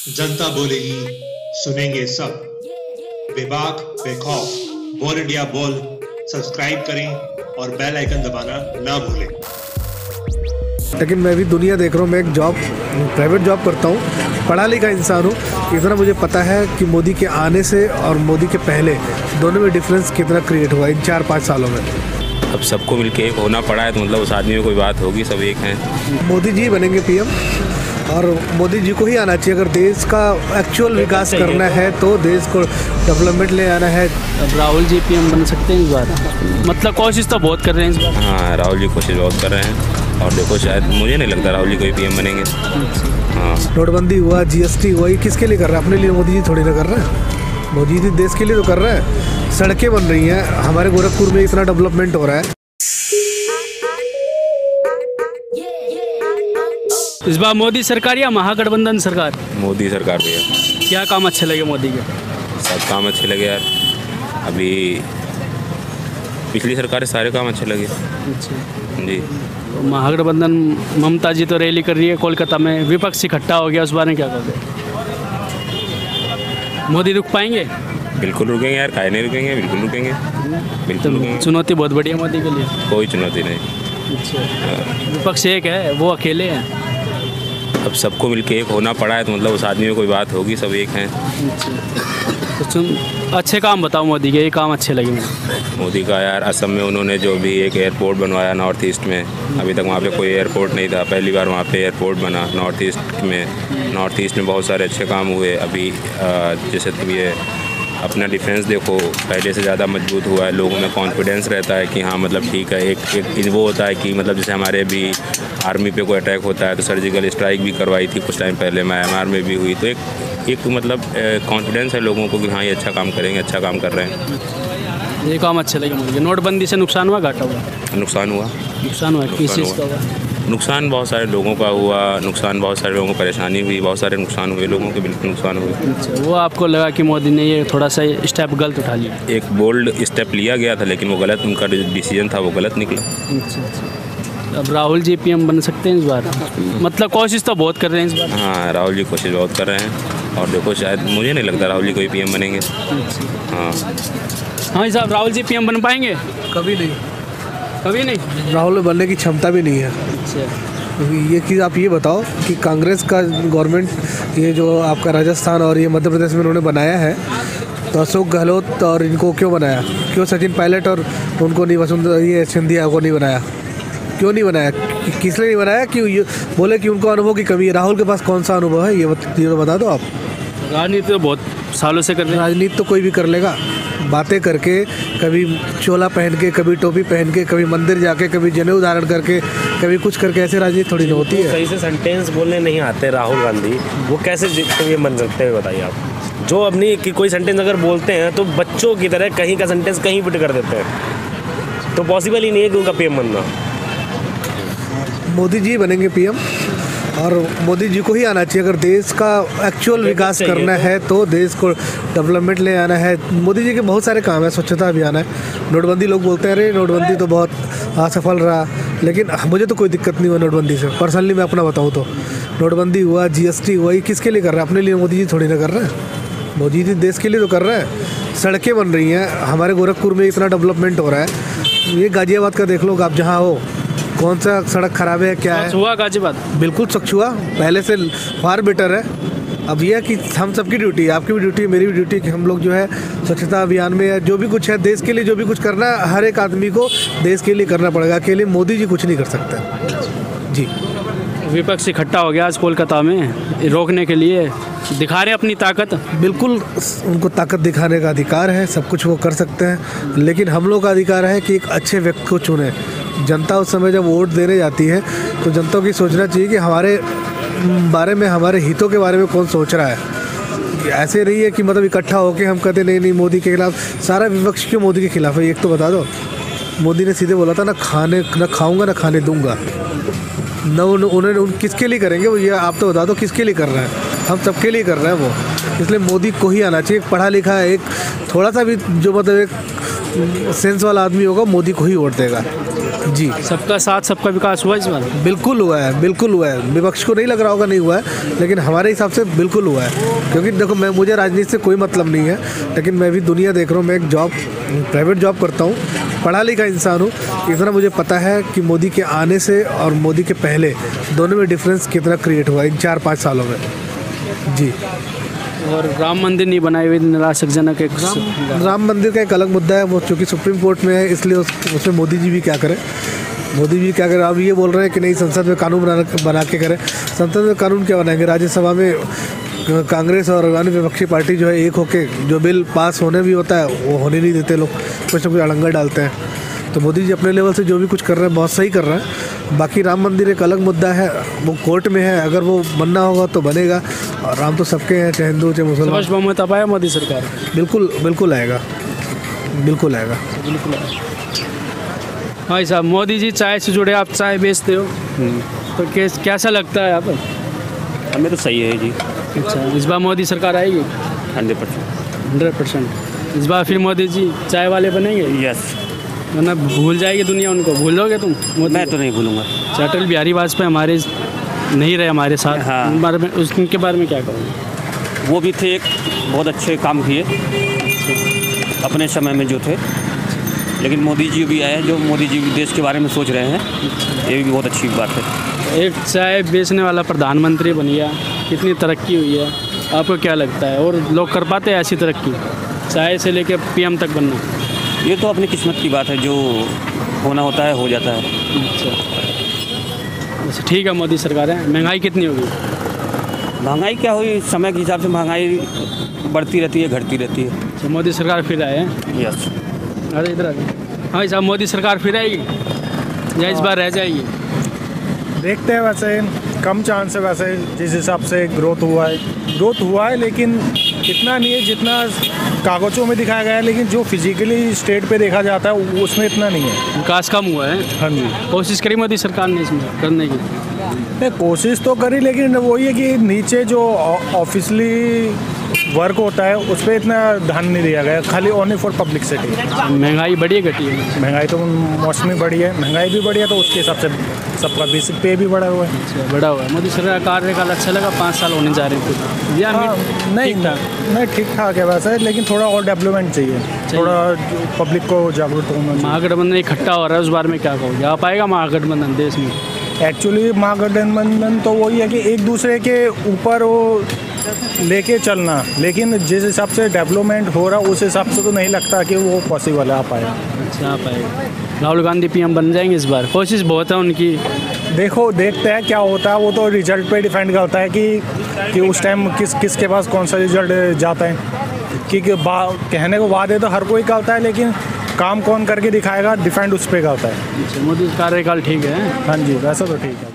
जनता बोलेगी, सुनेंगे सब। बेबाक बेखौफ बोल इंडिया बोल सब्सक्राइब करें और बेल आइकन दबाना ना भूलें। लेकिन मैं भी दुनिया देख रहा हूँ। मैं एक प्राइवेट जॉब करता हूँ, पढ़ा लिखा इंसान हूँ। इतना मुझे पता है कि मोदी के आने से और मोदी के पहले दोनों में डिफरेंस कितना क्रिएट हुआ इन 4-5 सालों में। अब सबको मिलके एक होना पड़ा है तो मतलब उस आदमी में कोई बात होगी, सब एक हैं। मोदी जी बनेंगे पीएम और मोदी जी को ही आना चाहिए। अगर देश का एक्चुअल विकास करना है तो देश को डेवलपमेंट ले आना है। अब राहुल जी पीएम बन सकते हैं इस बार, मतलब कोशिश तो बहुत कर रहे हैं इस बार। हाँ, राहुल जी कोशिश बहुत कर रहे हैं और देखो शायद मुझे नहीं लगता राहुल जी कोई पीएम बनेंगे। हाँ, नोटबंदी हुआ, जीएसटी हुआ, ये किसके लिए कर रहा है? अपने लिए मोदी जी थोड़ी ना कर रहे हैं। मोदी जी देश के लिए तो कर रहे हैं। सड़कें बन रही हैं, हमारे गोरखपुर में इतना डेवलपमेंट हो रहा है। इस बार मोदी सरकार या महागठबंधन सरकार? मोदी सरकार भैया। क्या काम अच्छे लगे मोदी के? सब काम अच्छे लगे यार। अभी पिछली सरकार से सारे काम अच्छे लगे। अच्छा जी। तो महागठबंधन ममता जी तो रैली कर रही है कोलकाता में, विपक्ष इकट्ठा हो गया, उस बारे में क्या कहोगे? मोदी रुक पाएंगे? बिल्कुल रुकेंगे यार, काहे नहीं रुकेंगे, बिल्कुल रुकेंगे, बिल्कुल रुकेंगे। चुनौती बहुत बड़ी है मोदी के लिए। कोई चुनौती नहीं। अच्छा, विपक्ष एक है, वो अकेले हैं। अब सबको मिलके एक होना पड़ा है तो मतलब उस आदमी में कोई बात होगी, सब एक हैं। तो अच्छे काम बताओ मोदी के, ये काम अच्छे लगे मुझे। मोदी का यार असम में उन्होंने जो भी एक एयरपोर्ट बनवाया नॉर्थ ईस्ट में, अभी तक वहाँ पे कोई एयरपोर्ट नहीं था, पहली बार वहाँ पे एयरपोर्ट बना नॉर्थ ईस्ट में बहुत सारे अच्छे काम हुए। अभी जैसे तुम ये अपना डिफेंस देखो, पहले से ज़्यादा मजबूत हुआ है, लोगों में कॉन्फिडेंस रहता है कि हाँ मतलब ठीक है। एक वो होता है कि मतलब जैसे हमारे भी आर्मी पे कोई अटैक होता है तो सर्जिकल स्ट्राइक भी करवाई थी कुछ टाइम पहले, म्यांमार में भी हुई, तो एक मतलब कॉन्फिडेंस है लोगों को कि हाँ ये अच्छा काम करेंगे, अच्छा काम कर रहे हैं। ये काम अच्छे लगे मुझे। नोटबंदी से नुकसान हुआ, घाटा हुआ? नुकसान हुआ। नुकसान हुआ, किस चीज़ का हुआ? नुकसान बहुत सारे लोगों का हुआ, नुकसान बहुत सारे लोगों को परेशानी हुई, बहुत सारे नुकसान हुए लोगों के, बिल्कुल नुकसान हुए। अच्छा, वो आपको लगा कि मोदी ने ये थोड़ा सा स्टेप गलत उठा लिया? एक बोल्ड स्टेप लिया गया था लेकिन वो गलत, उनका डिसीजन था वो गलत निकला। अच्छा। अब राहुल जी पीएम बन सकते हैं इस बार, मतलब कोशिश तो बहुत कर रहे हैं इस बार। हाँ, राहुल जी कोशिश बहुत कर रहे हैं और देखो शायद मुझे नहीं लगता राहुल जी कोई पीएम बनेंगे। हाँ हाँ साहब, राहुल जी पीएम बन पाएंगे? कभी नहीं, कभी नहीं। राहुल में बनने की क्षमता भी नहीं है। अच्छा, ये चीज़ आप ये बताओ कि कांग्रेस का गवर्नमेंट ये जो आपका राजस्थान और ये मध्य प्रदेश में उन्होंने बनाया है, तो अशोक गहलोत और इनको क्यों बनाया? क्यों सचिन पायलट और उनको नहीं, वसुंधरा ये सिंधिया को नहीं बनाया? क्यों नहीं बनाया? किस लिए नहीं बनाया? कि ये बोले कि उनको अनुभव की कमी है। राहुल के पास कौन सा अनुभव है, ये बता दो आप। राजनीति तो बहुत सालों से कर रहे हैं। राजनीति तो कोई भी कर लेगा, बातें करके, कभी चोला पहन के, कभी टोपी पहन के, कभी मंदिर जाके, कभी जनेऊ धारण करके, कभी कुछ करके, ऐसे राजनीति थोड़ी ना होती है। सही से सेंटेंस बोलने नहीं आते राहुल गांधी, वो कैसे ये बन सकते हैं बताइए आप? जो अपनी कि कोई सेंटेंस अगर बोलते हैं तो बच्चों की तरह कहीं का सेंटेंस कहीं पुट कर देते हैं, तो पॉसिबल ही नहीं है कि उनका पीएम बनना। मोदी जी बनेंगे पीएम और मोदी जी को ही आना चाहिए। अगर देश का एक्चुअल विकास करना है तो देश को डेवलपमेंट ले आना है। मोदी जी के बहुत सारे काम है, स्वच्छता अभियान है, नोटबंदी। लोग बोलते हैं अरे नोटबंदी तो बहुत असफल रहा, लेकिन मुझे तो कोई दिक्कत नहीं हुआ नोटबंदी से। पर्सनली मैं अपना बताऊँ तो नोटबंदी हुआ, जीएसटी हुआ, ये किसके लिए कर रहा है? अपने लिए मोदी जी थोड़ी ना कर रहे हैं। मोदी जी देश के लिए तो कर रहे हैं। सड़कें बन रही हैं, हमारे गोरखपुर में इतना डेवलपमेंट हो रहा है। ये गाजियाबाद का देख लो, आप जहाँ हो, कौन सा सड़क खराब है, क्या है? हुआ गाजियाबाद बिल्कुल स्वच्छ हुआ, पहले से फार बेटर है। अब यह है कि हम सबकी ड्यूटी है, आपकी भी ड्यूटी है, मेरी भी ड्यूटी है कि हम लोग जो है स्वच्छता अभियान में जो भी कुछ है देश के लिए, जो भी कुछ करना है, हर एक आदमी को देश के लिए करना पड़ेगा। अकेले मोदी जी कुछ नहीं कर सकते जी। विपक्ष इकट्ठा हो गया आज कोलकाता में रोकने के लिए, दिखा रहे अपनी ताकत। बिल्कुल, उनको ताकत दिखाने का अधिकार है, सब कुछ वो कर सकते हैं, लेकिन हम लोग का अधिकार है कि एक अच्छे व्यक्ति को चुने। जनता उस समय जब वोट देने जाती है तो जनता की सोचना चाहिए कि हमारे बारे में, हमारे हितों के बारे में कौन सोच रहा है। ऐसे नहीं है कि मतलब इकट्ठा होकर हम कहते नहीं मोदी के खिलाफ। सारा विपक्ष क्यों मोदी के खिलाफ है, एक तो बता दो। मोदी ने सीधे बोला था ना खाऊंगा ना खाने दूंगा। न उन्होंने किसके लिए करेंगे वो, ये आप तो बता दो किसके लिए कर रहे हैं? हम सबके लिए कर रहे हैं वो। इसलिए मोदी को ही आना चाहिए। पढ़ा लिखा है, एक थोड़ा सा भी जो मतलब एक सेंस वाला आदमी होगा मोदी को ही वोट देगा। जी, सबका साथ सबका विकास हुआ इस बार? बिल्कुल हुआ है, बिल्कुल हुआ है। विपक्ष को नहीं लग रहा होगा नहीं हुआ है, लेकिन हमारे हिसाब से बिल्कुल हुआ है। क्योंकि देखो, मुझे राजनीति से कोई मतलब नहीं है, लेकिन मैं भी दुनिया देख रहा हूँ। मैं एक प्राइवेट जॉब करता हूँ, पढ़ा लिखा इंसान हूँ। इतना मुझे पता है कि मोदी के आने से और मोदी के पहले दोनों में डिफरेंस कितना क्रिएट हुआ इन 4-5 सालों में। जी। और राम मंदिर नहीं बनाए हुए, निराशकजनक एक राम मंदिर का एक अलग मुद्दा है, वो चूँकि सुप्रीम कोर्ट में है, इसलिए उसमें मोदी जी भी क्या करें। मोदी जी क्या करें? अब ये बोल रहे हैं कि नहीं, संसद में कानून बना के करें। संसद में कानून क्या बनाएंगे? राज्यसभा में कांग्रेस और अन्य विपक्षी पार्टी जो है एक होके जो बिल पास होने भी होता है वो होने नहीं देते, लोग कुछ ना कुछ अड़ंगा डालते हैं। तो मोदी जी अपने लेवल से जो भी कुछ कर रहे हैं बहुत सही कर रहे हैं। बाकी राम मंदिर एक अलग मुद्दा है, वो कोर्ट में है, अगर वो बनना होगा तो बनेगा। और राम तो सबके हैं, चाहे हिंदू चाहे मुसलमान। बहुमत अब आया मोदी सरकार? बिल्कुल बिल्कुल आएगा, बिल्कुल आएगा, बिल्कुल आएगा। भाई साहब, मोदी जी चाय से जुड़े, आप चाय बेचते हो, तो कैसा लगता है आप? हमें तो सही है जी। अच्छा, इस बार मोदी सरकार आएगी? 100%। इस बार फिर मोदी जी चाय वाले बनेंगे? यस। वरना भूल जाएगी दुनिया उनको। भूलोगे तुम मोदी? मैं तो नहीं भूलूंगा। अटल बिहारी वाजपेयी हमारे नहीं रहे हमारे साथ। हाँ। उनके बारे में क्या कहोगे? वो भी थे, एक बहुत अच्छे काम किए अपने समय में जो थे। लेकिन मोदी जी भी आए, जो मोदी जी देश के बारे में सोच रहे हैं, ये भी बहुत अच्छी बात है। एक चाय बेचने वाला प्रधानमंत्री बन गया, कितनी तरक्की हुई है, आपको क्या लगता है? और लोग कर पाते हैं ऐसी तरक्की, चाय से लेकर PM तक बनना? ये तो अपनी किस्मत की बात है, जो होना होता है हो जाता है। अच्छा, ठीक है। मोदी सरकार है। महंगाई कितनी होगी? महंगाई क्या हुई, समय के हिसाब से महंगाई बढ़ती रहती है, घटती रहती है। अच्छा, मोदी सरकार फिर आए हैं? यस। अरे इधर आ जाओ। हाँ साहब, मोदी सरकार फिर आएगी या इस बार रह जाएगी? देखते हैं, वैसे कम चांस है। वैसे जिस हिसाब से ग्रोथ हुआ है लेकिन इतना नहीं है जितना कागज़ों में दिखाया गया है, लेकिन जो फिजिकली स्टेट पे देखा जाता है उसमें इतना नहीं है। विकास कम हुआ है। हाँ जी। कोशिश करी मोदी सरकार ने इसमें करने की? नहीं, कोशिश तो करी, लेकिन वही है कि नीचे जो ऑफिशियली वर्क होता है उस पर इतना ध्यान नहीं दिया गया, खाली ओनली फॉर पब्लिसिटी। महंगाई बढ़ी है घटी है? महंगाई तो मौसमी बढ़ी है, महंगाई भी बढ़ी है, तो उसके हिसाब से सबका बेसिक पे भी बढ़ा हुआ है। अच्छा, बढ़ा हुआ है। मोदी सरकार कार्यकाल अच्छा लगा? 5 साल होने जा रहे थे या नहीं, ठीक ठाक है वैसे, लेकिन थोड़ा और डेवलपमेंट चाहिए। थोड़ा पब्लिक को जागरूक होना चाहिए। महागठबंधन इकट्ठा हो रहा है, उस बारे में क्या कहोगे? आ पाएगा महागठबंधन देश में? एक्चुअली महागठबंधन तो वही है कि एक दूसरे के ऊपर वो लेके चलना, लेकिन जिस हिसाब से डेवलपमेंट हो रहा उस हिसाब से तो नहीं लगता कि वो पॉसिबल है, आ पाएगा। अच्छा, आ पाएगा। राहुल गांधी PM बन जाएंगे इस बार? कोशिश बहुत है उनकी। देखते हैं क्या होता है, वो तो रिजल्ट पे डिपेंड करता है कि उस टाइम किसके पास कौन सा रिजल्ट जाता है। क्योंकि कहने को वादे तो हर कोई करता है, लेकिन काम कौन करके दिखाएगा डिपेंड उस पर करता है। मोदी कार्यकाल ठीक है? हाँ जी, वैसा तो ठीक है।